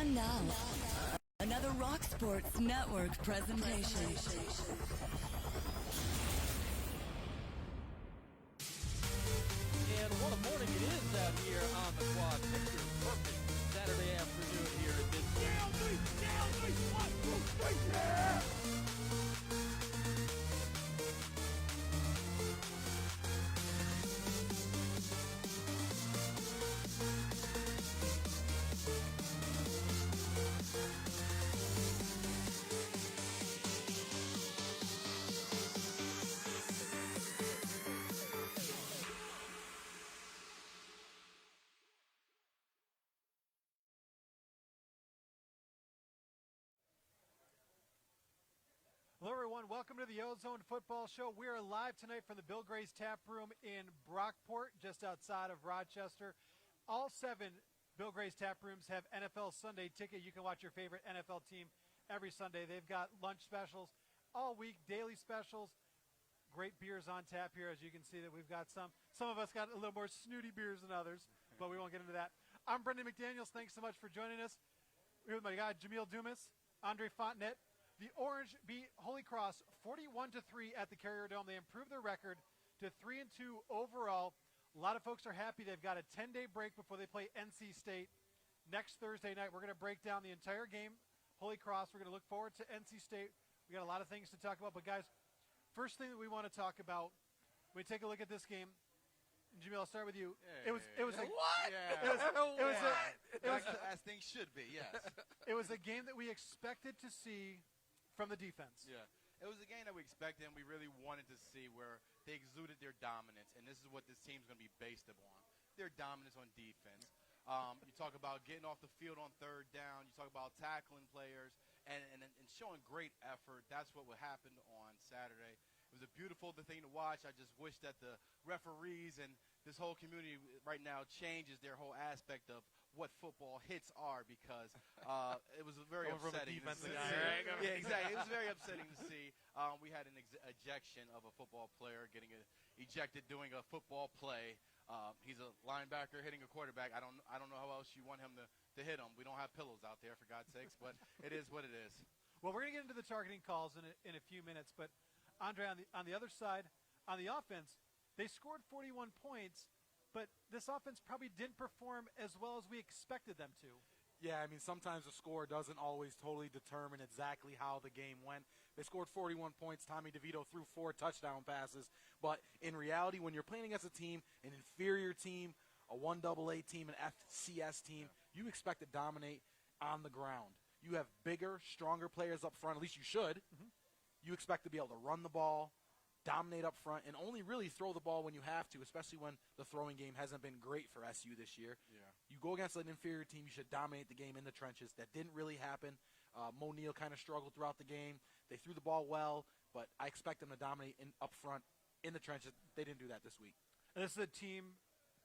And now, another Rock Sports Network presentation. And what a morning it is out here on the quad. Picture perfect Saturday afternoon here at this. Hello, everyone. Welcome to the Ozone Football Show. We are live tonight from the Bill Gray's Tap Room in Brockport, just outside of Rochester. All 7 Bill Gray's Tap Rooms have NFL Sunday Ticket. You can watch your favorite NFL team every Sunday. They've got lunch specials all week, daily specials. Great beers on tap here, as you can see that we've got some. Some of us got a little more snooty beers than others, but we won't get into that. I'm Brendan McDaniels. Thanks so much for joining us. We're with my guy, Jameel Dumas, Andre Fontenette. The Orange beat Holy Cross 41-3 at the Carrier Dome. They improved their record to 3-2 overall. A lot of folks are happy. They've got a 10-day break before they play NC State next Thursday night. We're going to break down the entire game. Holy Cross, we're going to look forward to NC State. We got a lot of things to talk about. But, guys, first thing that we want to talk about, when we take a look at this game, and Jameel, I'll start with you. It was as things should be, yes. It was a game that we expected to see from the defense. Yeah. It was a game that we expected and we really wanted to see, where they exuded their dominance, and this is what this team's going to be based upon, their dominance on defense. You talk about getting off the field on third down. You talk about tackling players and showing great effort. That's what happened on Saturday. It was a beautiful thing to watch. I just wish that the referees and this whole community right now changes their whole aspect of what football hits are, because it was very upsetting to see. Yeah, exactly. It was very upsetting to see. We had an ejection of a football player getting ejected doing a football play. He's a linebacker hitting a quarterback. I don't know how else you want him to hit him. We don't have pillows out there, for God's sakes, but it is what it is. Well, we're going to get into the targeting calls in a few minutes, but Andre, on the other side, on the offense, they scored 41 points, but this offense probably didn't perform as well as we expected them to. Yeah, I mean, sometimes the score doesn't always totally determine exactly how the game went. They scored 41 points. Tommy DeVito threw 4 touchdown passes. But in reality, when you're playing against a team, an inferior team, a 1AA team, an FCS team, you expect to dominate on the ground. You have bigger, stronger players up front, at least you should. Mm-hmm. You expect to be able to run the ball, dominate up front, and only really throw the ball when you have to, especially when the throwing game hasn't been great for SU this year. Yeah. You go against an inferior team, you should dominate the game in the trenches. That didn't really happen. Mo Neal kind of struggled throughout the game. They threw the ball well, but I expect them to dominate up front in the trenches. They didn't do that this week. And this is a team,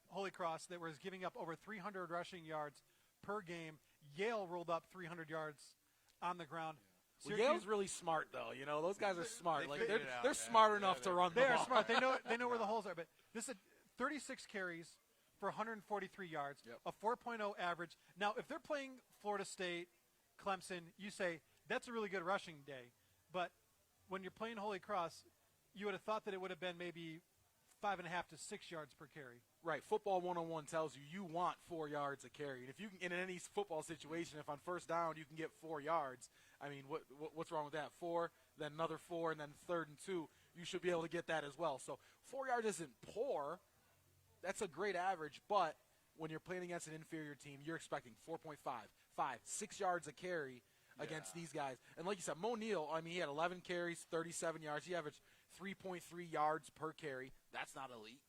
Holy Cross, that was giving up over 300 rushing yards per game. Yale rolled up 300 yards on the ground. Yeah. Well, Yale's really smart, though. You know, those guys are smart. They're smart enough to run the ball. They are smart. They know where the holes are. But this is 36 carries for 143 yards, a 4.0 average. Now, if they're playing Florida State, Clemson, you say that's a really good rushing day. But when you're playing Holy Cross, you would have thought that it would have been maybe 5.5 to 6 yards per carry. Right. Football 101 tells you want 4 yards a carry. And if you can, in any football situation, if on first down you can get 4 yards, I mean, what's wrong with that? 4, then another 4, and then 3rd and 2, you should be able to get that as well. So 4 yards isn't poor. That's a great average. But when you're playing against an inferior team, you're expecting 4.5, 5, 6 yards a carry against these guys. And like you said, Mo Neal, I mean, he had 11 carries, 37 yards. He averaged 3.3 yards per carry. That's not elite.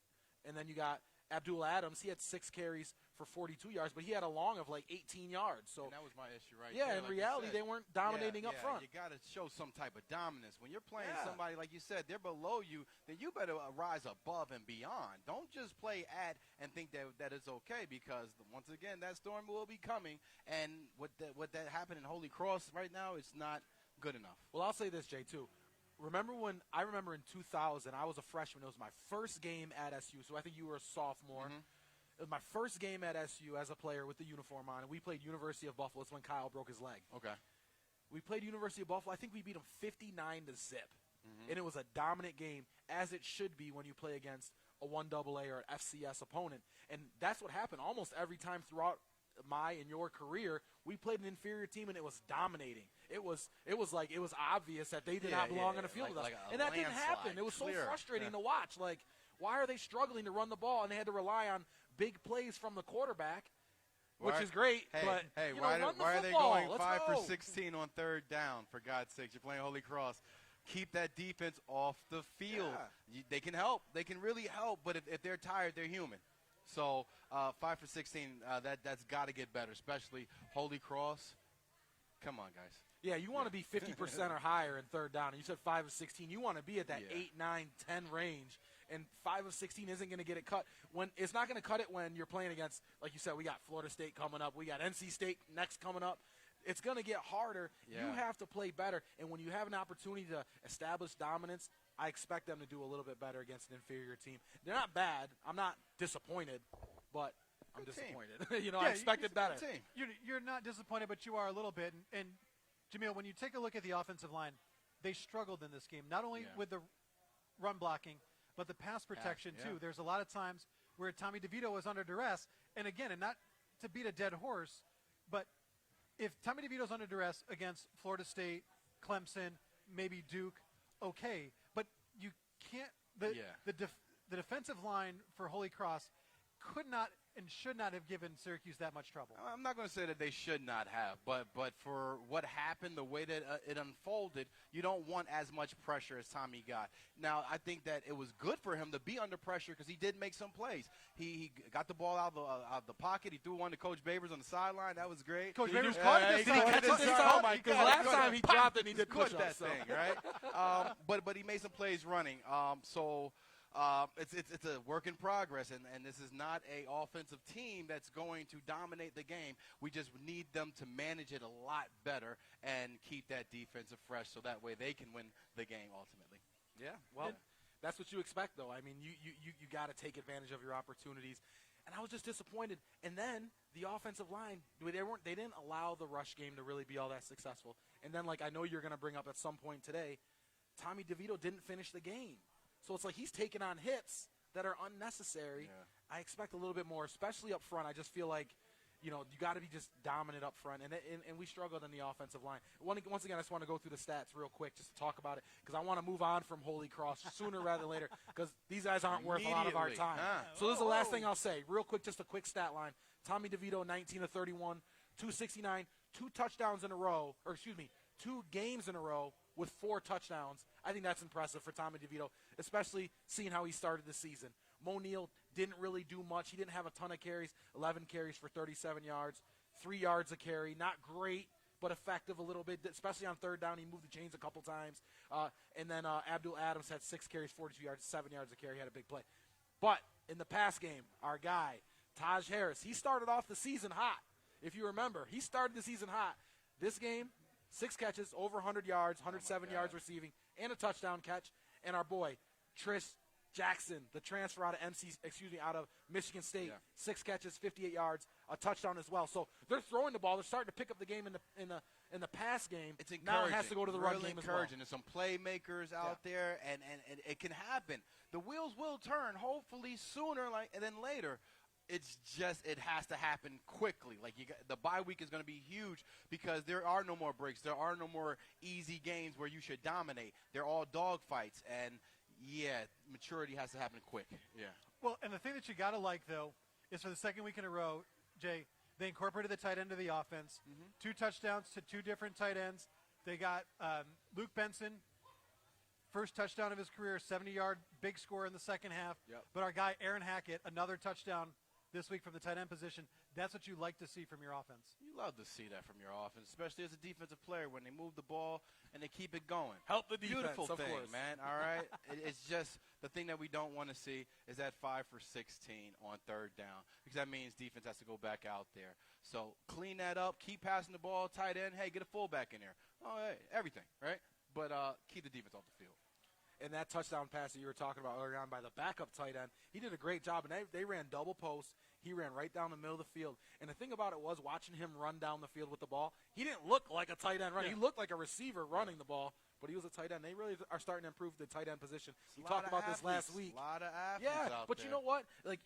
And then you got Abdul Adams, he had 6 carries for 42 yards, but he had a long of like 18 yards. So and that was my issue right there. Yeah, in reality, they weren't dominating up front. You got to show some type of dominance. When you're playing somebody, like you said, they're below you, then you better rise above and beyond. Don't just play at and think that it's okay, because, once again, that storm will be coming. And what that happened in Holy Cross right now, it's not good enough. Well, I'll say this, Jay, too. I remember in 2000, I was a freshman. It was my first game at SU, so I think you were a sophomore. Mm-hmm. It was my first game at SU as a player with the uniform on, and we played University of Buffalo. It's when Kyle broke his leg. Okay. We played University of Buffalo. I think we beat them 59-0. And it was a dominant game, as it should be when you play against a 1AA or an FCS opponent. And that's what happened almost every time throughout my and your career. We played an inferior team, and it was dominating. It was obvious that they did not belong on the field with us. And that didn't happen. It was so frustrating to watch. Like, why are they struggling to run the ball, and they had to rely on big plays from the quarterback, which is great. But why are they going 5 for 16 on third down, for God's sakes? You're playing Holy Cross. Keep that defense off the field. Yeah. They can help. They can really help, but if they're tired, they're human. So 5 for 16, that's got to get better, especially Holy Cross. Come on, guys. Yeah, you want to be 50% or higher in third down. And you said 5 of 16. You want to be at that 8, 9, 10 range. And 5 of 16 isn't going to get it cut. It's not going to cut it when you're playing against, like you said, we got Florida State coming up. We got NC State next coming up. It's going to get harder. Yeah. You have to play better. And when you have an opportunity to establish dominance, I expect them to do a little bit better against an inferior team. They're not bad. I'm not disappointed, but I'm disappointed. I expected better. You're not disappointed, but you are a little bit. And Jameel, when you take a look at the offensive line, they struggled in this game, not only with the run blocking, but the pass protection, too. There's a lot of times where Tommy DeVito was under duress. And, again, and not to beat a dead horse, but if Tommy DeVito's under duress against Florida State, Clemson, maybe Duke, okay. But you can't the defensive line for Holy Cross could not and should not have given Syracuse that much trouble. I'm not going to say that they should not have, but for what happened, the way that it unfolded, you don't want as much pressure as Tommy got. Now, I think that it was good for him to be under pressure because he did make some plays. He got the ball out of the pocket. He threw one to Coach Babers on the sideline. That was great. Coach Babers caught it. Because last time he dropped it, he did push push that thing, right? But he made some plays running. It's a work in progress, and this is not a offensive team that's going to dominate the game. We just need them to manage it a lot better and keep that defensive fresh so that way they can win the game ultimately. Yeah, well, that's what you expect, though. I mean, you got to take advantage of your opportunities. And I was just disappointed. And then the offensive line, they didn't allow the rush game to really be all that successful. And then, like I know you're going to bring up at some point today, Tommy DeVito didn't finish the game. So it's like he's taking on hits that are unnecessary. Yeah. I expect a little bit more, especially up front. I just feel like, you got to be just dominant up front. And we struggled in the offensive line. Once again, I just want to go through the stats real quick just to talk about it because I want to move on from Holy Cross sooner rather than later because these guys aren't worth a lot of our time. So this is the last thing I'll say. Real quick, just a quick stat line. Tommy DeVito, 19 of 31, 269, 2 touchdowns in a row, 2 games in a row with 4 touchdowns. I think that's impressive for Tommy DeVito, especially seeing how he started the season. Mo Neal didn't really do much. He didn't have a ton of carries, 11 carries for 37 yards, 3 yards a carry. Not great, but effective a little bit, especially on third down. He moved the chains a couple times. And then Abdul Adams had 6 carries, 42 yards, 7 yards a carry. He had a big play. But in the pass game, our guy, Taj Harris, he started off the season hot. If you remember, he started the season hot. This game, 6 catches, over 100 yards, 107 yards receiving, and a touchdown catch. And our boy, Trish Jackson, the transfer out of Michigan State, 6 catches, 58 yards, a touchdown as well. So they're throwing the ball. They're starting to pick up the game in the pass game. It's encouraging. Now it has to go to the run game as well. There's some playmakers out there, and it can happen. The wheels will turn, hopefully sooner than later. It's just it has to happen quickly. The bye week is going to be huge because there are no more breaks. There are no more easy games where you should dominate. They're all dog fights, and maturity has to happen quick. Yeah. Well, and the thing that you got to like though is for the second week in a row, Jay, they incorporated the tight end of the offense. 2 touchdowns to 2 different tight ends. They got Luke Benson, first touchdown of his career, 70-yard big score in the second half. Yep. But our guy Aaron Hackett, another touchdown this week from the tight end position. That's what you like to see from your offense. You love to see that from your offense, especially as a defensive player when they move the ball and they keep it going. Help the defense, Beautiful of thing, course. man. All right? It's just the thing that we don't want to see is that 5 for 16 on third down because that means defense has to go back out there. So clean that up. Keep passing the ball. Tight end, hey, get a fullback in there. Oh, hey, everything, right? But keep the defense off the field. And that touchdown pass that you were talking about earlier on by the backup tight end, he did a great job. And they ran double post. He ran right down the middle of the field. And the thing about it was, watching him run down the field with the ball, he didn't look like a tight end running. Yeah. He looked like a receiver running the ball, but he was a tight end. They really are starting to improve the tight end position. We talked about this last week. A lot of athletes out but there. you know what? Like,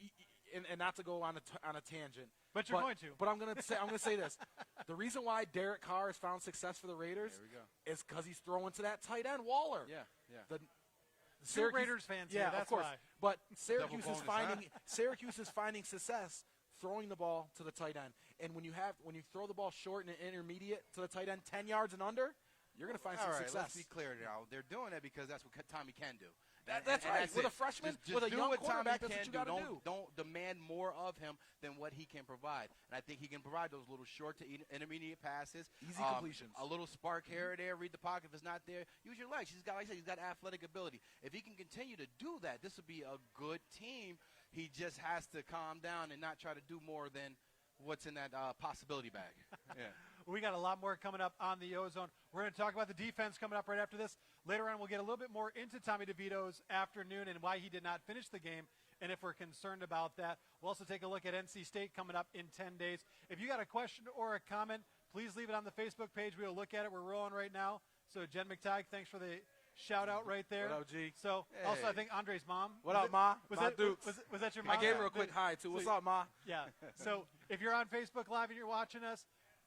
and not to go on a tangent. But you're going to. But I'm going to say this. The reason why Derek Carr has found success for the Raiders is because he's throwing to that tight end, Waller. Yeah. The Syracuse Raiders fans here, that's of course. why. But Syracuse Double is bonus, Syracuse is finding success throwing the ball to the tight end. And when you throw the ball short and intermediate to the tight end 10 yards and under, you're going to find some success. Let's be clear now. They're doing it because that's what Tommy can do. That's right. With a freshman, just with a do young what Tommy quarterback, that's can what you got to do. Don't demand more of him than what he can provide. And I think he can provide those little short to intermediate passes. Easy completions. A little spark here or there. Read the pocket. If it's not there, use your legs. Like I said, he's got athletic ability. If he can continue to do that, this would be a good team. He just has to calm down and not try to do more than what's in that possibility bag. Yeah. We got a lot more coming up on the Ozone. We're going to talk about the defense coming up right after this. Later on, we'll get a little bit more into Tommy DeVito's afternoon and why he did not finish the game and if we're concerned about that. We'll also take a look at NC State coming up in 10 days. If you got a question or a comment, please leave it on the Facebook page. We'll look at it. We're rolling right now. So Jen McTagg, thanks for the shout-out right there. What up, G? So also I think Andre's mom. What up, Ma? Was Ma that, Dukes. was that your mom? I gave her a quick hi, too. What's up, Ma? Yeah. So if you're on Facebook Live and you're watching us,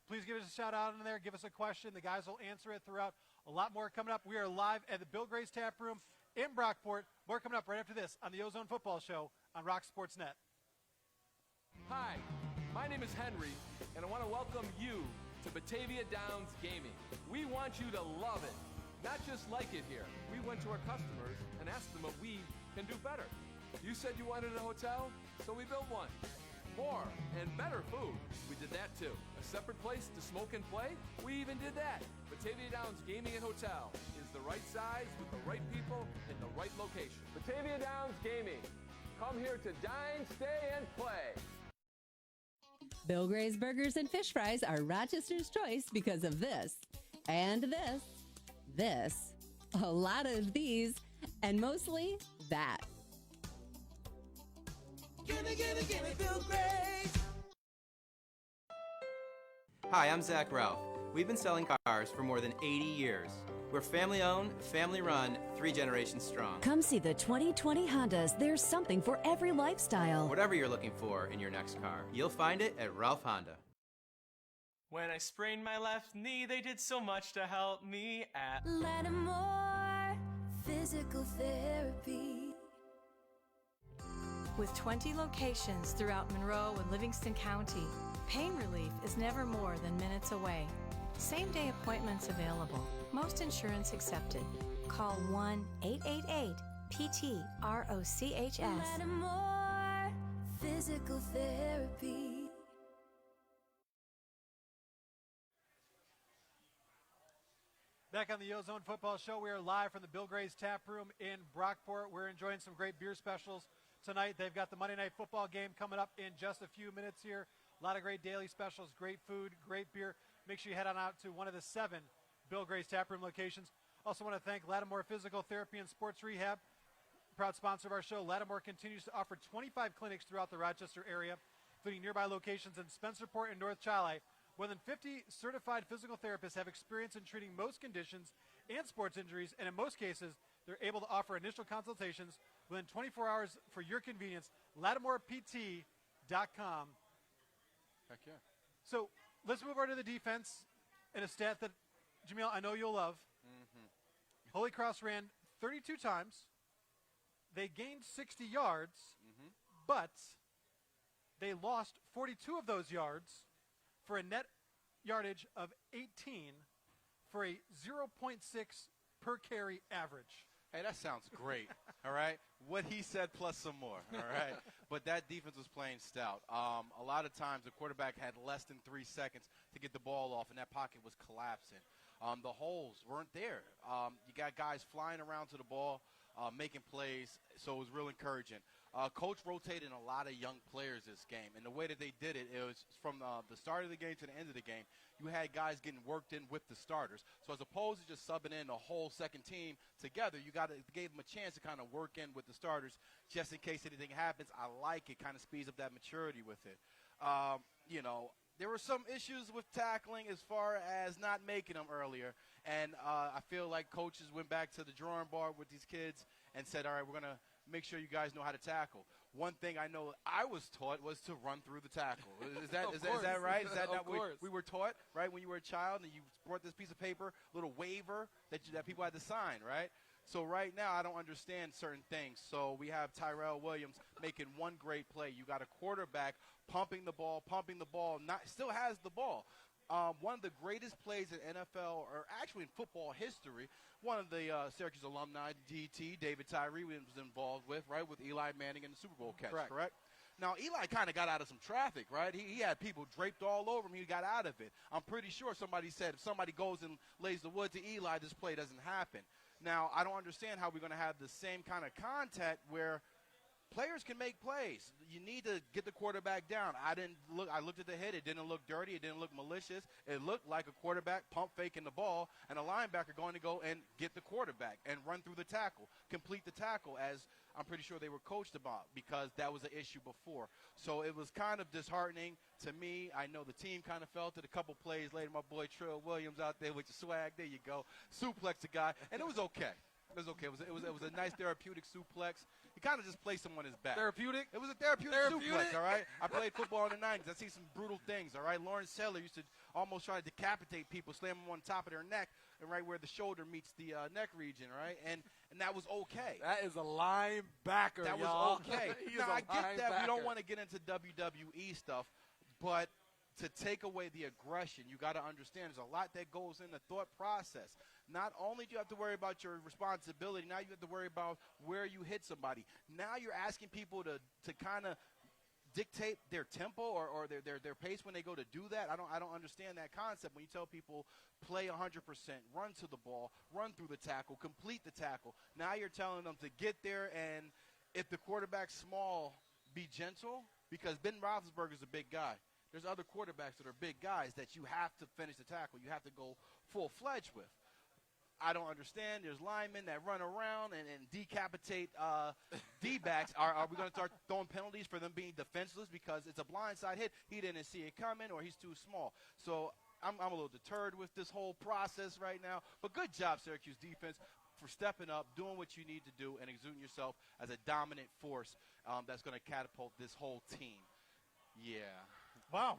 please give us a shout-out in there. Give us a question. The guys will answer it throughout. A lot more coming up. We are live at the Bill Gray's Tap Room in Brockport. More coming up right after this on the Ozone Football Show on Rock Sports Net. Hi, my name is Henry, and I want to welcome you to Batavia Downs Gaming. We want you to love it, not just like it here. We went to our customers and asked them what we can do better. You said you wanted a hotel, so we built one. More and better food. We did that too. A separate place to smoke and play? We even did that. Batavia Downs Gaming and Hotel is the right size with the right people in the right location. Batavia Downs Gaming. Come here to dine, stay, and play. Bill Gray's Burgers and Fish Fries are Rochester's choice because of this, and this, a lot of these, and mostly that. Gimme, Bill Gray. Hi, I'm Zach Ralph. We've been selling cars for more than 80 years. We're family owned, family run, 3 generations strong. Come see the 2020 Hondas. There's something for every lifestyle. Whatever you're looking for in your next car, you'll find it at Ralph Honda. When I sprained my left knee, they did so much to help me at Lattimore Physical Therapy. With 20 locations throughout Monroe and Livingston County, pain relief is never more than minutes away. Same-day appointments available. Most insurance accepted. Call 1-888-PT-ROCHS. Lattimore Physical Therapy. Back on the Ozone Football Show, we are live from the Bill Gray's Tap Room in Brockport. We're enjoying some great beer specials tonight. They've got the Monday Night Football game coming up in just a few minutes here. A lot of great daily specials, great food, great beer. Make sure you head on out to one of the 7 Bill Gray's Tap Room locations. Also want to thank Lattimore Physical Therapy and Sports Rehab, proud sponsor of our show. Lattimore continues to offer 25 clinics throughout the Rochester area, including nearby locations in Spencerport and North Chili. More than 50 certified physical therapists have experience in treating most conditions and sports injuries, and in most cases, they're able to offer initial consultations within 24 hours for your convenience. LattimorePT.com. Heck yeah. So let's move over to the defense and a stat that, Jameel, I know you'll love. Holy Cross ran 32 times. They gained 60 yards, but they lost 42 of those yards for a net yardage of 18 for a 0.6 per carry average. Hey, that sounds great, all right? What he said plus some more, all right? But that defense was playing stout. A lot of times the quarterback had less than 3 seconds to get the ball off, and that pocket was collapsing. The holes weren't there. You got guys flying around to the ball, making plays, so it was real encouraging. Coach rotated a lot of young players this game, and the way that they did it, it was from the start of the game to the end of the game. You had guys getting worked in with the starters. So as opposed to just subbing in the whole second team together, you gave them a chance to kind of work in with the starters just in case anything happens. I like it. Kind of speeds up that maturity with it. There were some issues with tackling as far as not making them earlier, and I feel like coaches went back to the drawing board with these kids and said, all right, we're going to make sure you guys know how to tackle. One thing I know I was taught was to run through the tackle. Is that right? Is that not what we were taught, right, when you were a child and you brought this piece of paper, little waiver that people had to sign, right? So right now I don't understand certain things. So we have Tyrell Williams making one great play. You got a quarterback pumping the ball, still has the ball. One of the greatest plays in NFL, or actually in football history, one of the Syracuse alumni, DT, David Tyree, was involved with, right, with Eli Manning in the Super Bowl catch, correct? Now, Eli kind of got out of some traffic, right? He had people draped all over him. He got out of it. I'm pretty sure somebody said if somebody goes and lays the wood to Eli, this play doesn't happen. Now, I don't understand how we're going to have the same kind of contact where players can make plays. You need to get the quarterback down. I looked at the hit. It didn't look dirty. It didn't look malicious. It looked like a quarterback pump faking the ball and a linebacker going to go and get the quarterback and run through the tackle, complete the tackle, as I'm pretty sure they were coached about, because that was an issue before. So it was kind of disheartening to me. I know the team kind of felt it. A couple plays later, my boy Trill Williams out there with your swag. There you go. Suplex the guy, and it was okay. It was okay. It was a nice therapeutic suplex. He kind of just placed him on his back. Therapeutic? It was a therapeutic suplex, all right? I played football in the 90s. I see some brutal things, all right? Lawrence Taylor used to almost try to decapitate people, slam them on top of their neck, and right where the shoulder meets the neck region, right? And that was okay. That is a linebacker, That y'all. was okay. Now, I get that we don't want to get into WWE stuff, but to take away the aggression, you got to understand there's a lot that goes in the thought process. Not only do you have to worry about your responsibility, now you have to worry about where you hit somebody. Now you're asking people to kind of dictate their tempo or their pace when they go to do that. I don't understand that concept. When you tell people play 100%, run to the ball, run through the tackle, complete the tackle. Now you're telling them to get there, and if the quarterback's small, be gentle, because Ben Roethlisberger's a big guy. There's other quarterbacks that are big guys that you have to finish the tackle. You have to go full-fledged with. I don't understand. There's linemen that run around and decapitate D-backs. Are we going to start throwing penalties for them being defenseless because it's a blindside hit? He didn't see it coming, or he's too small. So I'm a little deterred with this whole process right now. But good job, Syracuse defense, for stepping up, doing what you need to do, and exuding yourself as a dominant force that's going to catapult this whole team. Yeah. Wow,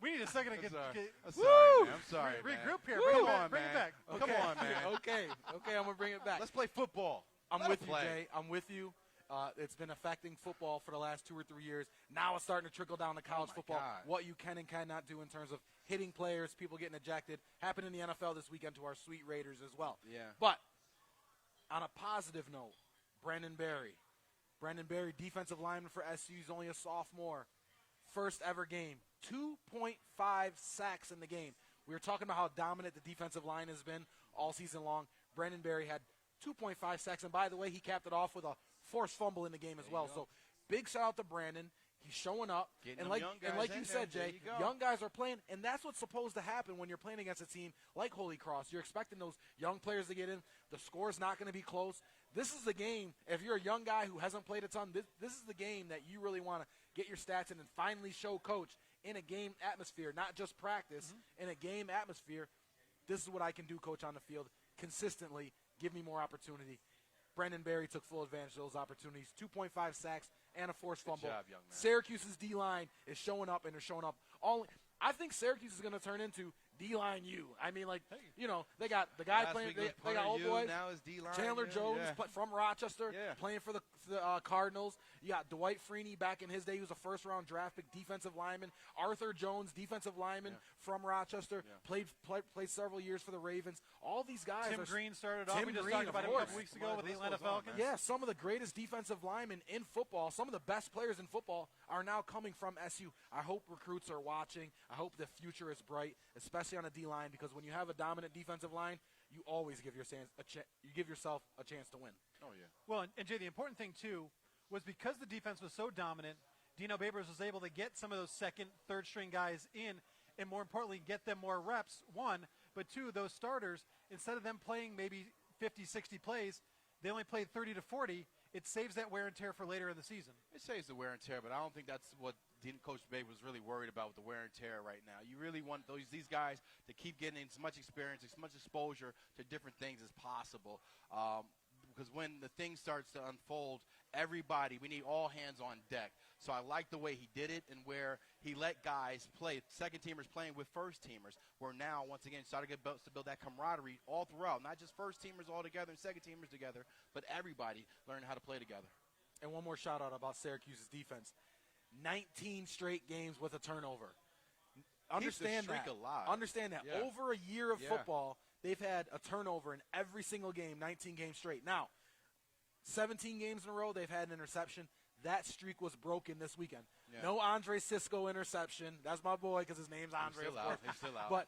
we need a second to get. I'm sorry, man. I'm sorry, regroup man. here. Bring it back. Okay. Come on, man. Okay, I'm going to bring it back. Let's play football. I'm with you, Jay. I'm with you. It's been affecting football for the last 2 or 3 years. Now it's starting to trickle down to college football. God. What you can and cannot do in terms of hitting players, people getting ejected. Happened in the NFL this weekend to our sweet Raiders as well. Yeah. But on a positive note, Brendan Berry, defensive lineman for SU, he's only a sophomore. First ever game, 2.5 sacks in the game. We were talking about how dominant the defensive line has been all season long. Brendan Berry had 2.5 sacks, and by the way, he capped it off with a forced fumble in the game as well. So big shout out to Brandon. He's showing up. And like you said, Jay, young guys are playing, and that's what's supposed to happen when you're playing against a team like Holy Cross. You're expecting those young players to get in. The score's not going to be close. This is the game. If you're a young guy who hasn't played a ton, this is the game that you really want to get your stats in and finally show coach in a game atmosphere, not just practice, in a game atmosphere. This is what I can do, coach, on the field consistently. Give me more opportunity. Brendan Berry took full advantage of those opportunities. 2.5 sacks and a forced fumble. Good job, young man. Syracuse's D-line is showing up, and they're showing up. I think Syracuse is going to turn into D-line U. I mean, they got the guy playing. They got old boys. Now is D-line Chandler U, Jones from Rochester playing for the Cardinals. You got Dwight Freeney back in his day. He was a first-round draft pick defensive lineman. Arthur Jones, defensive lineman from Rochester, played several years for the Ravens. All these guys. Tim Green started off. We just talked about him a couple weeks ago with the Atlanta Falcons. Yeah, some of the greatest defensive linemen in football, some of the best players in football are now coming from SU. I hope recruits are watching. I hope the future is bright, especially on a D-line, because when you have a dominant defensive line, you always give yourself a chance to win. Oh, yeah. Well, and Jay, the important thing, too, was because the defense was so dominant, Dino Babers was able to get some of those second, third-string guys in, and more importantly, get them more reps, one. But two, those starters, instead of them playing maybe 50, 60 plays, they only played 30 to 40. It saves that wear and tear for later in the season. It saves the wear and tear, but I don't think that's what Coach Babe was really worried about with the wear and tear right now. You really want these guys to keep getting as much experience, as much exposure to different things as possible. Because when the thing starts to unfold, we need all hands on deck. So I like the way he did it and where he let guys play, second-teamers playing with first-teamers, where now, once again, starting to build that camaraderie all throughout, not just first-teamers all together and second-teamers together, but everybody learning how to play together. And one more shout-out about Syracuse's defense. 19 straight games with a turnover. Understand that. Understand that. Yeah. Over a year of football, they've had a turnover in every single game, 19 games straight. Now, 17 games in a row, they've had an interception. That streak was broken this weekend. Yeah. No Andre Cisco interception. That's my boy because his name's Andre. He's still out. But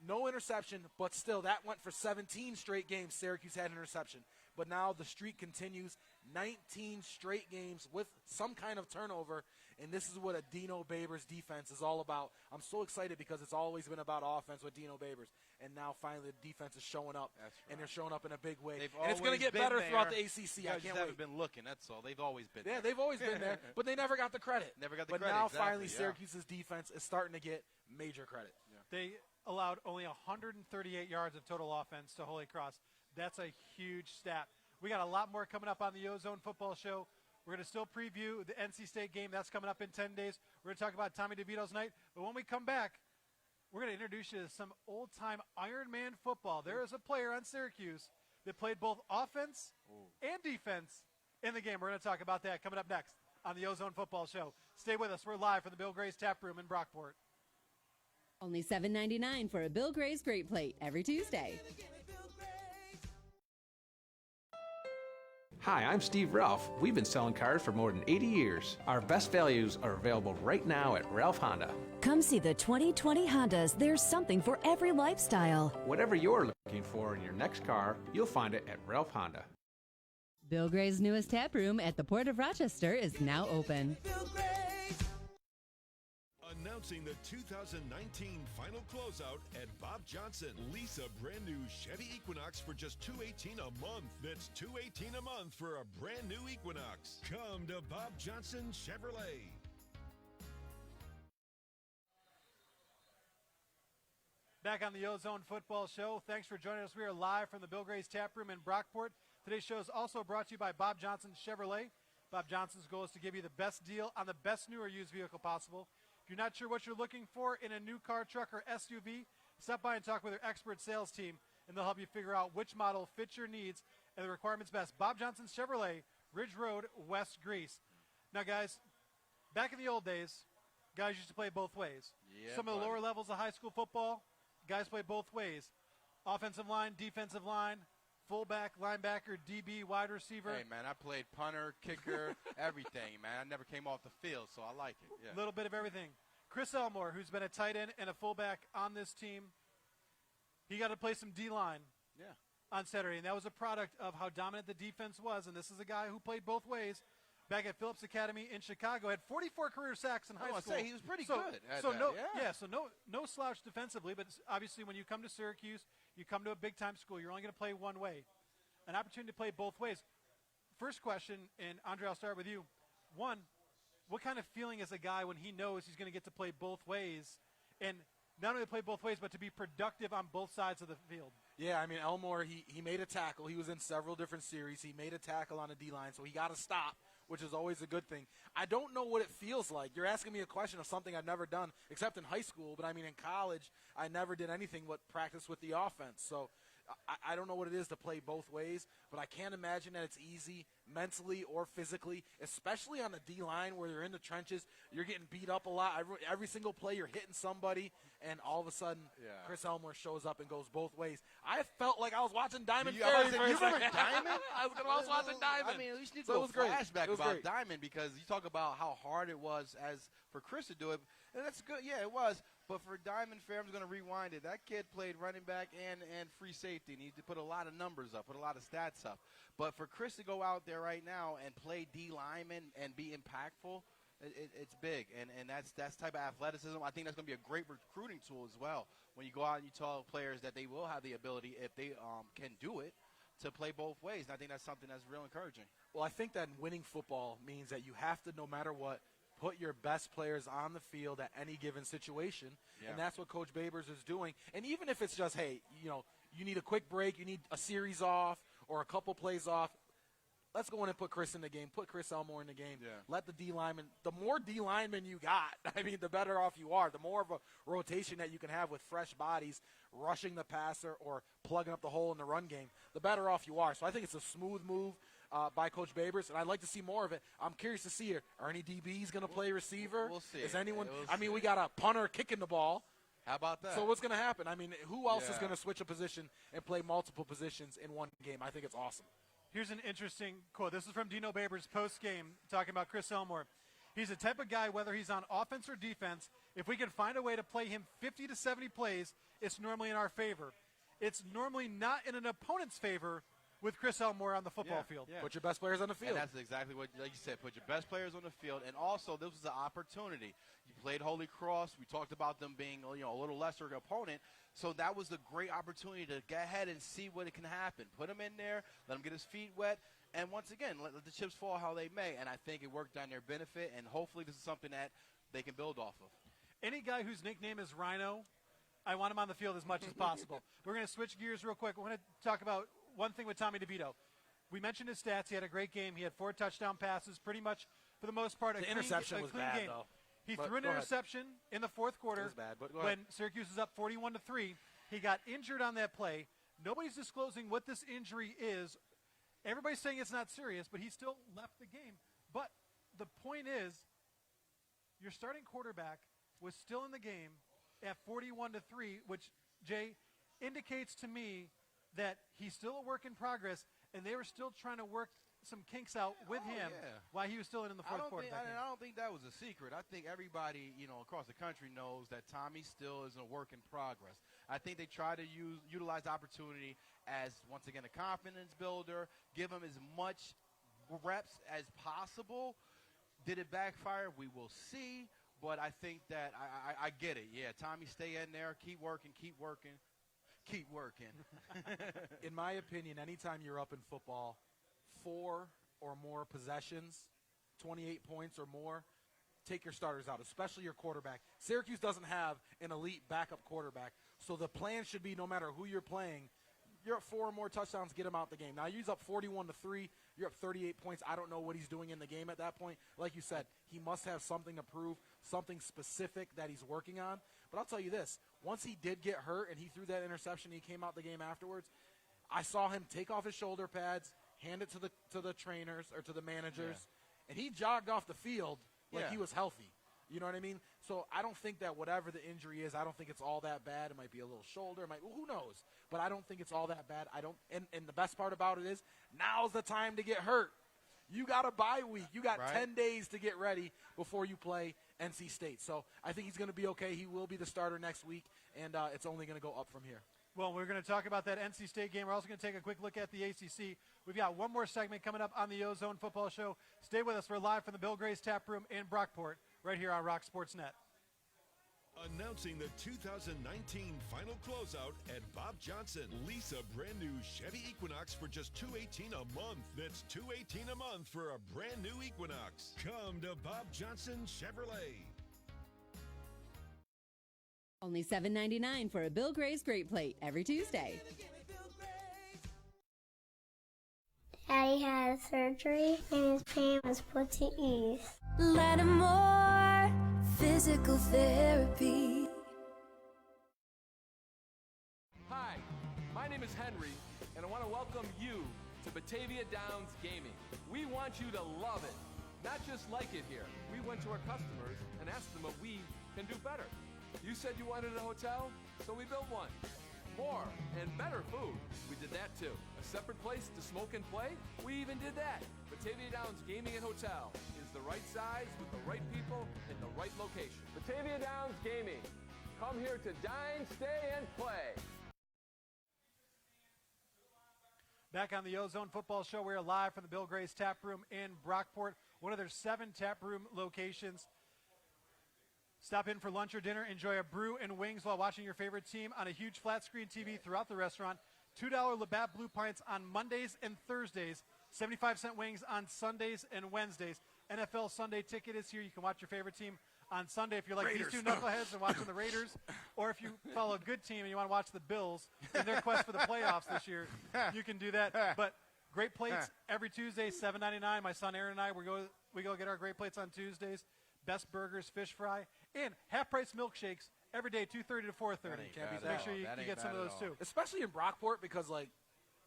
no interception, but still, that went for 17 straight games. Syracuse had an interception. But now the streak continues, 19 straight games with some kind of turnover, and this is what a Dino Babers defense is all about. I'm so excited because it's always been about offense with Dino Babers, and now finally the defense is showing up, and they're showing up in a big way. And it's going to get better throughout the ACC. I can't wait. Haven't been looking, that's all. They've always been there. Yeah, they've always been there, but they never got the credit. But now finally Syracuse's defense is starting to get major credit. Yeah. They allowed only 138 yards of total offense to Holy Cross. That's a huge stat. We got a lot more coming up on the Ozone Football Show. We're going to still preview the NC State game. That's coming up in 10 days. We're going to talk about Tommy DeVito's night. But when we come back, we're going to introduce you to some old-time Iron Man football. There is a player on Syracuse that played both offense and defense in the game. We're going to talk about that coming up next on the Ozone Football Show. Stay with us. We're live from the Bill Gray's Tap Room in Brockport. Only $7.99 for a Bill Gray's Great Plate every Tuesday. Hi, I'm Steve Ralph. We've been selling cars for more than 80 years. Our best values are available right now at Ralph Honda. Come see the 2020 Hondas. There's something for every lifestyle. Whatever you're looking for in your next car, you'll find it at Ralph Honda. Bill Gray's newest tap room at the Port of Rochester is now open. Announcing the 2019 final closeout at Bob Johnson. Lease a brand new Chevy Equinox for just $218 a month. That's $218 a month for a brand new Equinox. Come to Bob Johnson Chevrolet. Back on the Ozone Football Show. Thanks for joining us. We are live from the Bill Gray's Tap Room in Brockport. Today's show is also brought to you by Bob Johnson Chevrolet. Bob Johnson's goal is to give you the best deal on the best new or used vehicle possible. If you're not sure what you're looking for in a new car, truck, or SUV, stop by and talk with our expert sales team, and they'll help you figure out which model fits your needs and the requirements best. Bob Johnson Chevrolet, Ridge Road, West Greece. Now, guys, back in the old days, guys used to play both ways. Yeah, Some of the lower levels of high school football, guys played both ways. Offensive line, defensive line, fullback, linebacker, DB, wide receiver. Hey, man, I played punter, kicker, everything, man. I never came off the field, so I like it. A little bit of everything. Chris Elmore, who's been a tight end and a fullback on this team, he got to play some D-line on Saturday, and that was a product of how dominant the defense was, and this is a guy who played both ways back at Phillips Academy in Chicago, had 44 career sacks in high school. He was pretty good at so that. No slouch defensively, but obviously when you come to Syracuse, you come to a big-time school, you're only going to play one way. An opportunity to play both ways. First question, and Andre, I'll start with you. One, what kind of feeling is a guy when he knows he's going to get to play both ways, and not only play both ways, but to be productive on both sides of the field? Yeah, I mean, Elmore, he made a tackle. He was in several different series. He made a tackle on a D-line, so he got to stop, which is always a good thing. I don't know what it feels like. You're asking me a question of something I've never done, except in high school. But, I mean, in college, I never did anything but practice with the offense. So I don't know what it is to play both ways, but I can't imagine that it's easy mentally or physically, especially on the D-line where you're in the trenches. You're getting beat up a lot. Every single play you're hitting somebody, and all of a sudden Chris Elmore shows up and goes both ways. I felt like I was watching Diamond Ferry. You remember Diamond? I was watching Diamond. I mean, at least you so go it was great. Flashback about Diamond, because you talk about how hard it was as for Chris to do it, and that's good. Yeah, it was. But for Diamond Fair, I'm just going to rewind it. That kid played running back and free safety, and he put a lot of numbers up, put a lot of stats up. But for Chris to go out there right now and play D lineman and be impactful, it's big. And that's type of athleticism. I think that's going to be a great recruiting tool as well. When you go out and you tell players that they will have the ability, if they can do it, to play both ways. And I think that's something that's real encouraging. Well, I think that winning football means that you have to, no matter what, put your best players on the field at any given situation, and that's what Coach Babers is doing. And even if it's just, hey, you need a quick break, you need a series off or a couple plays off, let's go in and put Chris in the game, put Chris Elmore in the game. Yeah. Let the D linemen, the more D linemen you got, I mean, the better off you are. The more of a rotation that you can have with fresh bodies rushing the passer or plugging up the hole in the run game, the better off you are. So I think it's a smooth move by Coach Babers, and I'd like to see more of it. I'm curious to see here. Are any DBs going to play receiver? We'll see. Is anyone? We'll see. We got a punter kicking the ball. How about that? So what's going to happen? I mean, who else is going to switch a position and play multiple positions in one game? I think it's awesome. Here's an interesting quote. This is from Dino Babers post-game talking about Chris Elmore. He's the type of guy, whether he's on offense or defense, if we can find a way to play him 50 to 70 plays, it's normally in our favor. It's normally not in an opponent's favor with Chris Elmore on the football field. Yeah. Put your best players on the field. And that's exactly what, like you said, put your best players on the field. And also, this was an opportunity. You played Holy Cross. We talked about them being, a little lesser opponent. So that was a great opportunity to get ahead and see what it can happen. Put him in there, let him get his feet wet, and once again, let the chips fall how they may. And I think it worked on their benefit, and hopefully this is something that they can build off of. Any guy whose nickname is Rhino, I want him on the field as much as possible. We're going to switch gears real quick. We're going to talk about one thing with Tommy DeVito. We mentioned his stats. He had a great game. He had 4 touchdown passes, pretty much, for the most part, the interception was clean bad, game. though. He threw an interception in the fourth quarter It was bad, but go when ahead. Syracuse was up 41-3. He got injured on that play. Nobody's disclosing what this injury is. Everybody's saying it's not serious, but he still left the game. But the point is, your starting quarterback was still in the game at 41-3, which, Jay, indicates to me that he's still a work in progress, and they were still trying to work some kinks out with him while he was still in the fourth quarter. I don't think that was a secret. I think everybody, across the country knows that Tommy still is a work in progress. I think they try to utilize the opportunity as, once again, a confidence builder, give him as much reps as possible. Did it backfire? We will see. But I think that I get it. Yeah, Tommy, stay in there. Keep working. Keep working. Keep working. In my opinion, anytime you're up in football, 4 or more possessions, 28 points or more, take your starters out, especially your quarterback. Syracuse doesn't have an elite backup quarterback, so the plan should be no matter who you're playing, you're up 4 or more touchdowns, get him out the game. Now, he's up 41-3. You're up 38 points. I don't know what he's doing in the game at that point. Like you said, he must have something to prove, something specific that he's working on. But I'll tell you this, once he did get hurt and he threw that interception, he came out the game afterwards, I saw him take off his shoulder pads, hand it to the trainers or to the managers, and he jogged off the field like he was healthy. You know what I mean? So I don't think that whatever the injury is, I don't think it's all that bad. It might be a little shoulder, who knows? But I don't think it's all that bad. And the best part about it is now's the time to get hurt. You got a bye week. You got 10 days to get ready before you play NC State. So I think he's going to be okay. He will be the starter next week, and it's only going to go up from here. Well, we're going to talk about that NC State game. We're also going to take a quick look at the ACC. We've got one more segment coming up on the Ozone Football Show. Stay with us. We're live from the Bill Gray's Tap Room in Brockport, right here on Rock Sports Net. Announcing the 2019 final closeout at Bob Johnson. Lease a brand new Chevy Equinox for just $218 a month. That's $218 a month for a brand new Equinox. Come to Bob Johnson Chevrolet. Only $7.99 for a Bill Gray's Great Plate every Tuesday. Daddy had surgery and his pain was put to ease. Lattimore Physical Therapy. Hi, my name is Henry, and I want to welcome you to Batavia Downs Gaming. We want you to love it, not just like it here. We went to our customers and asked them what we can do better. You said you wanted a hotel, so we built one. More and better food. We did that too. A separate place to smoke and play? We even did that. Batavia Downs Gaming and Hotel is the right size with the right people in the right location. Batavia Downs Gaming. Come here to dine, stay, and play. Back on the Ozone Football Show, we are live from the Bill Gray's Tap Room in Brockport, one of their 7 tap room locations. Stop in for lunch or dinner, enjoy a brew and wings while watching your favorite team on a huge flat screen TV throughout the restaurant. $2 Labatt Blue Pints on Mondays and Thursdays. 75-cent wings on Sundays and Wednesdays. NFL Sunday Ticket is here. You can watch your favorite team on Sunday if you're like Raiders. these two knuckleheads and watching the Raiders, or if you follow a good team and you want to watch the Bills in their quest for the playoffs this year, you can do that. But great plates every Tuesday, $7.99. My son Aaron and I, we go get our great plates on Tuesdays. Best burgers, fish fry, and half-price milkshakes every day, 2:30 to 4:30. So make sure you get some of those too. Especially in Brockport because, like,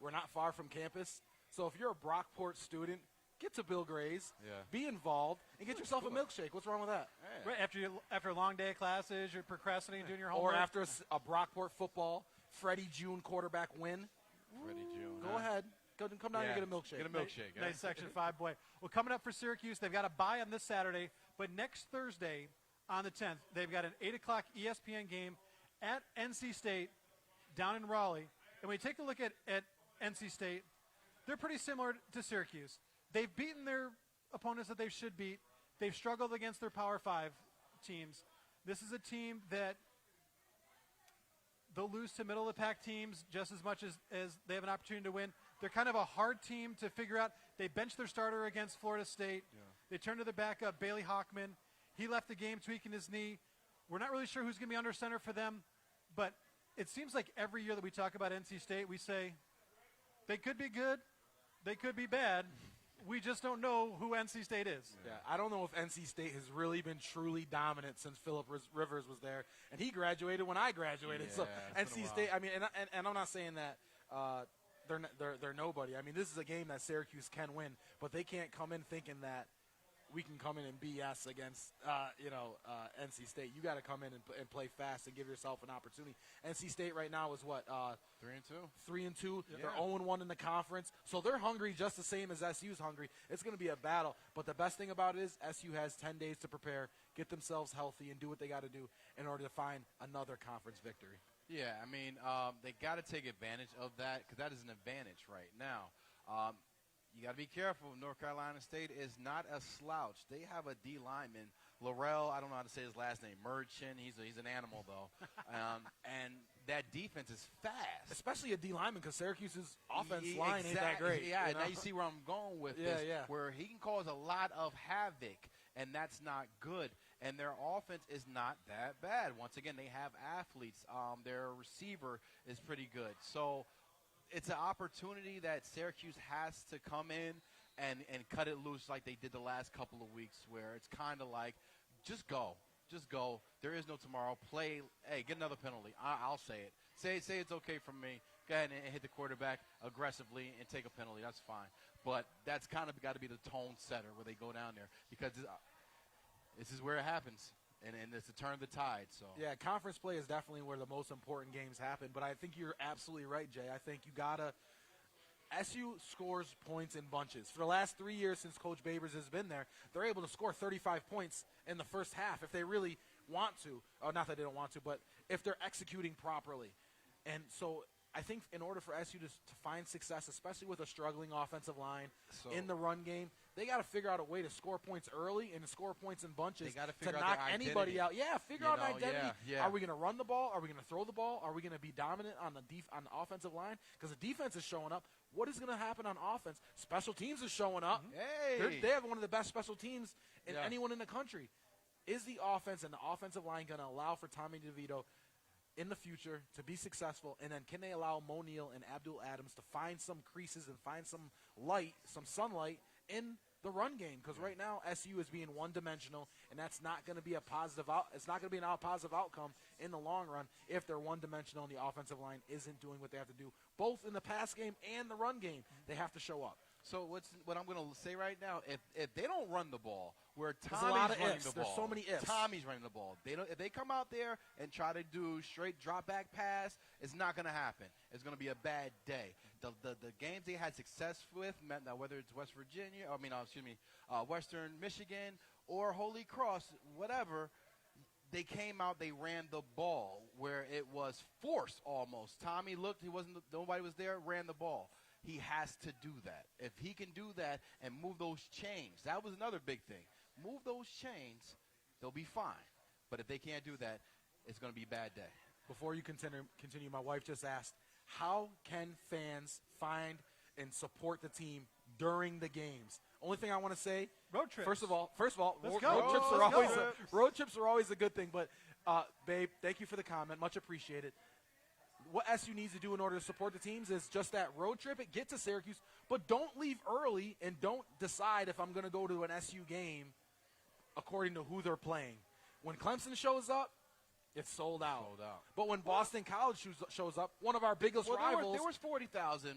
we're not far from campus. So if you're a Brockport student, get to Bill Gray's, be involved, and get yourself a milkshake. What's wrong with that? Right after a long day of classes, you're procrastinating, doing your homework. Or after a Brockport football, Freddie June quarterback win. Freddie June. Go ahead. Come down and get a milkshake. Get a milkshake. Nice Section 5 boy. Well, coming up for Syracuse, they've got a bye on this Saturday, but next Thursday on the 10th, they've got an 8 o'clock ESPN game at NC State down in Raleigh. And when you take a look at NC State, they're pretty similar to Syracuse. They've beaten their opponents that they should beat. They've struggled against their Power 5 teams. This is a team that they'll lose to middle-of-the-pack teams just as much as they have an opportunity to win. They're kind of a hard team to figure out. They benched their starter against Florida State. Yeah. They turned to their backup, Bailey Hawkman. He left the game tweaking his knee. We're not really sure who's going to be under center for them, but it seems like every year that we talk about NC State, we say they could be good, they could be bad. We just don't know who NC State is. Yeah, I don't know if NC State has really been truly dominant since Phillip Rivers was there, and he graduated when I graduated. Yeah, so NC State, I mean, and I'm not saying that they're nobody. I mean, this is a game that Syracuse can win, but they can't come in thinking that we can come in and BS against NC State. You got to come in and play fast and give yourself an opportunity. NC State right now is what 3-2. 3-2. Yeah. They're 0-1 in the conference, so they're hungry just the same as SU's hungry. It's going to be a battle. But the best thing about it is SU has 10 days to prepare, get themselves healthy, and do what they got to do in order to find another conference victory. Yeah, I mean, they got to take advantage of that because that is an advantage right now. You got to be careful. North Carolina State is not a slouch. They have a D lineman, Laurel. I don't know how to say his last name. Merchant. He's an animal though, and that defense is fast. Especially a D lineman because Syracuse's offense line ain't that great. Yeah, now you see where I'm going with this. Yeah. Where he can cause a lot of havoc, and that's not good. And their offense is not that bad. Once again, they have athletes. Their receiver is pretty good. So it's an opportunity that Syracuse has to come in and cut it loose like they did the last couple of weeks, where it's kind of like, just go. There is no tomorrow. Play. Hey, get another penalty. I'll say it. Say it's okay for me. Go ahead and hit the quarterback aggressively and take a penalty. That's fine. But that's kind of got to be the tone setter where they go down there because this is where it happens. And it's to turn the tide. So yeah, conference play is definitely where the most important games happen. But I think you're absolutely right, Jay. I think you gotta. SU scores points in bunches. For the last 3 years since Coach Babers has been there, they're able to score 35 points in the first half if they really want to. Or not that they don't want to, but if they're executing properly. And so I think in order for SU to find success, especially with a struggling offensive line in the run game, they got to figure out a way to score points early and to score points in bunches to knock anybody out. Yeah, figure out an identity. Yeah. Are we going to run the ball? Are we going to throw the ball? Are we going to be dominant on the offensive line? Because the defense is showing up. What is going to happen on offense? Special teams is showing up. Hey. They have one of the best special teams in anyone in the country. Is the offense and the offensive line going to allow for Tommy DeVito in the future to be successful, and then can they allow Mo Neal and Abdul Adams to find some creases and find some light, some sunlight in the run game? Because right now SU is being one-dimensional, and that's not going to be a positive. It's not going to be a positive outcome in the long run if they're one-dimensional and the offensive line isn't doing what they have to do, both in the pass game and the run game. They have to show up. So what I'm going to say right now, if they don't run the ball, where There's a lot Tommy's of running ifs. the ball, There's so many ifs. Tommy's running the ball. If they come out there and try to do straight drop back pass, it's not going to happen. It's going to be a bad day. The games they had success with, whether it's Western Michigan or Holy Cross, whatever, they came out, they ran the ball where it was forced almost. Tommy looked, nobody was there, ran the ball. He has to do that. If he can do that and move those chains, that was another big thing. Move those chains, they'll be fine. But if they can't do that, it's going to be a bad day. Before you continue, my wife just asked, how can fans find and support the team during the games? Only thing I want to say, road trips. First of all, Road trips are always a good thing. But, babe, thank you for the comment. Much appreciated. What SU needs to do in order to support the teams is just that road trip. Get to Syracuse, but don't leave early and don't decide if I'm going to go to an SU game according to who they're playing. When Clemson shows up, it's sold out. But when Boston College shows up, one of our biggest rivals. There was 40,000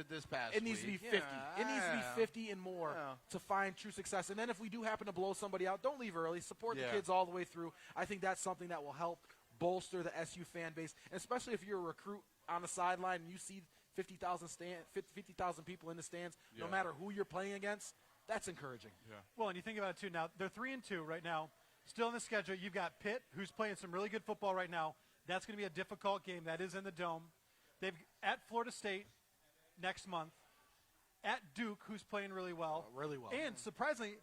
this past week. It needs to be 50. It needs to be 50 and more to find true success. And then if we do happen to blow somebody out, don't leave early. Support the kids all the way through. I think that's something that will help bolster the SU fan base, and especially if you're a recruit on the sideline and you see 50,000 people in the stands, no matter who you're playing against, that's encouraging. Yeah. Well, and you think about it, too. Now, they're 3-2 right now. Still in the schedule, you've got Pitt, who's playing some really good football right now. That's going to be a difficult game. That is in the Dome. They've at Florida State next month, at Duke, who's playing really well. And surprisingly,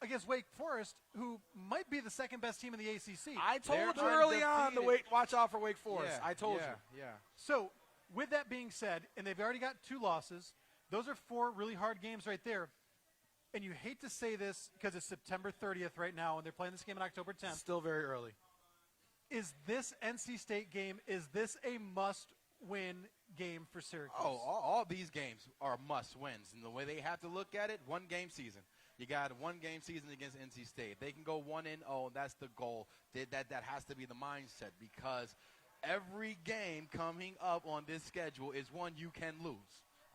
against Wake Forest, who might be the second best team in the ACC. I told you early on to watch out for Wake Forest. I told you. Yeah. So, with that being said, and they've already got 2 losses, those are 4 really hard games right there. And you hate to say this because it's September 30th right now, and they're playing this game on October 10th. Still very early. Is this NC State game, is this a must-win game for Syracuse? Oh, all these games are must-wins. And the way they have to look at it, one-game season. You got a one-game season against NC State. They can go 1-0. That's the goal. That has to be the mindset because every game coming up on this schedule is one you can lose.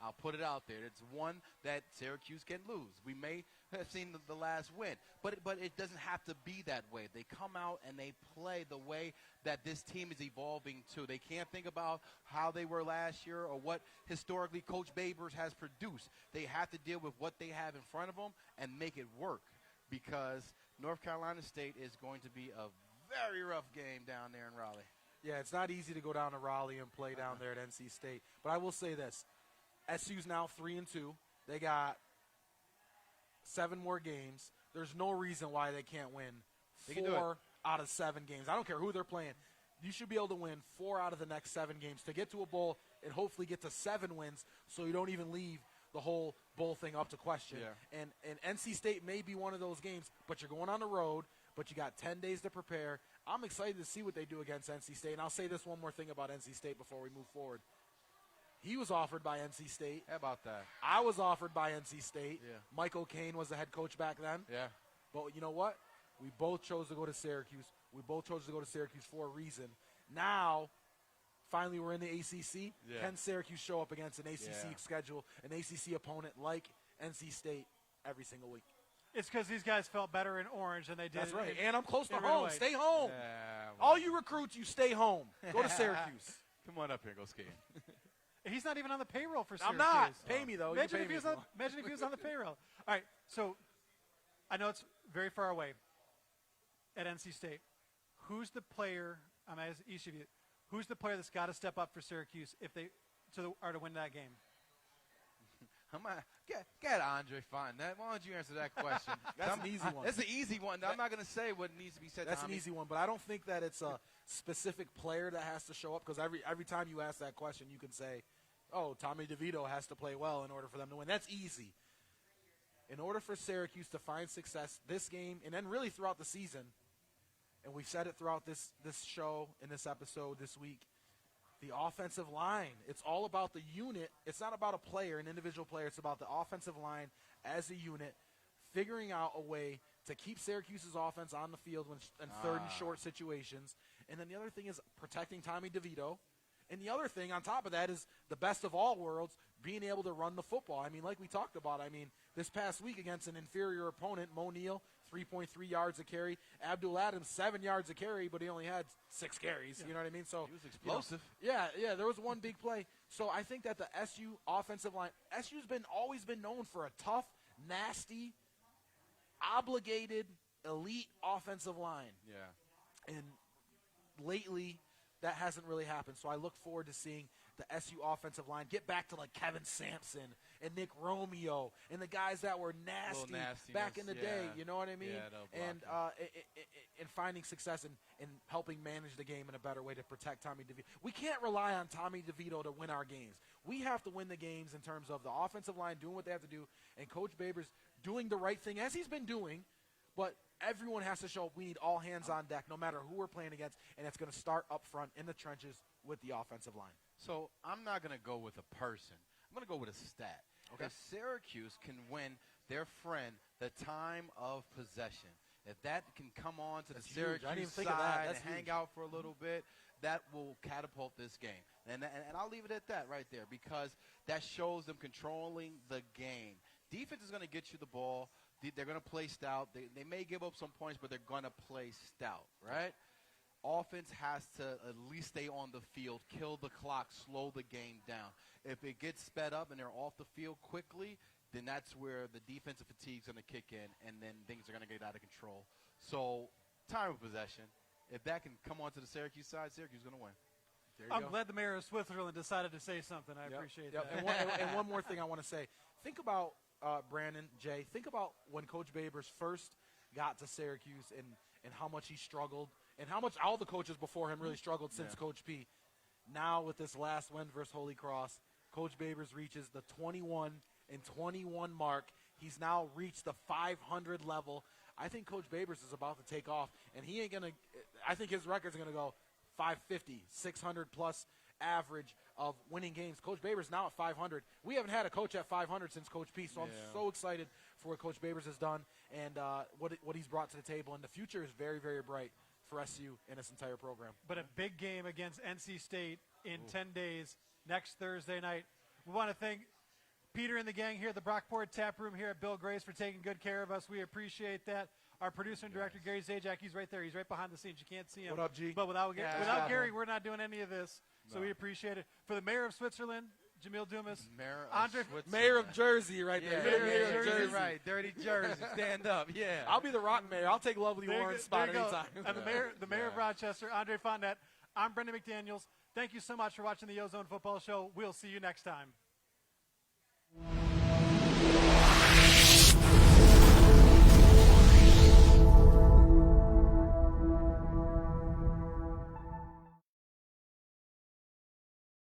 I'll put it out there. It's one that Syracuse can lose. We may have seen the last win, but it doesn't have to be that way. They come out and they play the way that this team is evolving to. They can't think about how they were last year or what historically Coach Babers has produced. They have to deal with what they have in front of them and make it work because North Carolina State is going to be a very rough game down there in Raleigh. Yeah, it's not easy to go down to Raleigh and play down there at NC State. But I will say this. SU's now 3-2. They got 7 more games. There's no reason why they can't win 4 out of 7 games. I don't care who they're playing. You should be able to win 4 out of the next 7 games to get to a bowl and hopefully get to 7 wins so you don't even leave the whole bowl thing up to question. Yeah. And NC State may be one of those games, but you're going on the road, but you got 10 days to prepare. I'm excited to see what they do against NC State. And I'll say this one more thing about NC State before we move forward. He was offered by NC State. How about that? I was offered by NC State. Yeah. Michael Caine was the head coach back then. Yeah. But you know what? We both chose to go to Syracuse. We both chose to go to Syracuse for a reason. Now, finally, we're in the ACC. Yeah. Can Syracuse show up against an ACC schedule, an ACC opponent like NC State every single week? It's because these guys felt better in orange than they did. That's right. And I'm close to home. Stay home. All you recruits, you stay home. Go to Syracuse. Come on up here. Go skating. He's not even on the payroll for Syracuse. I'm not. Pay me, though. Imagine if he was on the payroll. All right, so I know it's very far away at NC State. Who's the player, I'm going to ask each of you, who's the player that's got to step up for Syracuse if they are to win that game? Get Andre Fontenette. Why don't you answer that question? That's an easy one. That's an easy one. I'm not going to say what needs to be said. That's Tommy. an easy one, but I don't think that it's a specific player that has to show up because every time you ask that question, you can say, oh, Tommy DeVito has to play well in order for them to win. That's easy. In order for Syracuse to find success this game and then really throughout the season, and we've said it throughout this show in this episode this week, the offensive line. It's all about the unit. It's not about a player, an individual player. It's about the offensive line as a unit, figuring out a way to keep Syracuse's offense on the field in third and short situations. And then the other thing is protecting Tommy DeVito. And the other thing on top of that is the best of all worlds, being able to run the football. I mean, like we talked about, this past week against an inferior opponent, Mo Neal, 3.3 yards a carry. Abdul Adams, 7 yards a carry, but he only had 6 carries. Yeah. You know what I mean? So he was explosive. Yeah, there was one big play. So I think that the SU offensive line, SU's always been known for a tough, nasty, obligated, elite offensive line. Yeah. And lately, that hasn't really happened. So I look forward to seeing the SU offensive line get back to like Kevin Sampson and Nick Romeo and the guys that were nasty back in the day. You know what I mean? And finding success and helping manage the game in a better way to protect Tommy DeVito. We can't rely on Tommy DeVito to win our games. We have to win the games in terms of the offensive line doing what they have to do and Coach Babers doing the right thing as he's been doing. But everyone has to show we need all hands on deck no matter who we're playing against, and it's going to start up front in the trenches with the offensive line. So I'm not going to go with a person. I'm going to go with a stat. Okay. If Syracuse can win their friend the time of possession, if that can come on to the Syracuse side and hang out for a little bit, that will catapult this game. And I'll leave it at that right there because that shows them controlling the game. Defense is going to get you the ball. They're going to play stout. They may give up some points, but they're going to play stout, right? Offense has to at least stay on the field, kill the clock, slow the game down. If it gets sped up and they're off the field quickly, then that's where the defensive fatigue is going to kick in, and then things are going to get out of control. So time of possession, if that can come onto the Syracuse side, Syracuse is going to win. I'm glad the mayor of Switzerland decided to say something. I appreciate that. And one more thing I want to say. Think about, Brandon, Jay, think about when Coach Babers first got to Syracuse and how much he struggled and how much all the coaches before him really struggled since Coach P. Now with this last win versus Holy Cross, Coach Babers reaches the 21-21 mark. He's now reached the 500 level. I think Coach Babers is about to take off, and he ain't going to – I think his record's going to go 550, 600-plus average of winning games. Coach Babers now at 500. We haven't had a coach at 500 since Coach P, so I'm so excited for what Coach Babers has done and what he's brought to the table. And the future is very, very bright for SU and its entire program. But a big game against NC State in 10 days, next Thursday night. We want to thank Peter and the gang here at the Brockport Tap Room here at Bill Gray's for taking good care of us. We appreciate that. Our producer and director, Gary Zajac, he's right there. He's right behind the scenes. You can't see him. What up, G? But without Gary, we're not doing any of this. So we appreciate it. For the mayor of Switzerland, Jameel Dumas. Mayor of Jersey right there. Mayor of Jersey. Right. Dirty Jersey. Stand up. Yeah. I'll be the rock mayor. I'll take lovely Warren's spot anytime. And the mayor of Rochester, Andre Fontenette. I'm Brendan McDaniels. Thank you so much for watching the Ozone Football Show. We'll see you next time.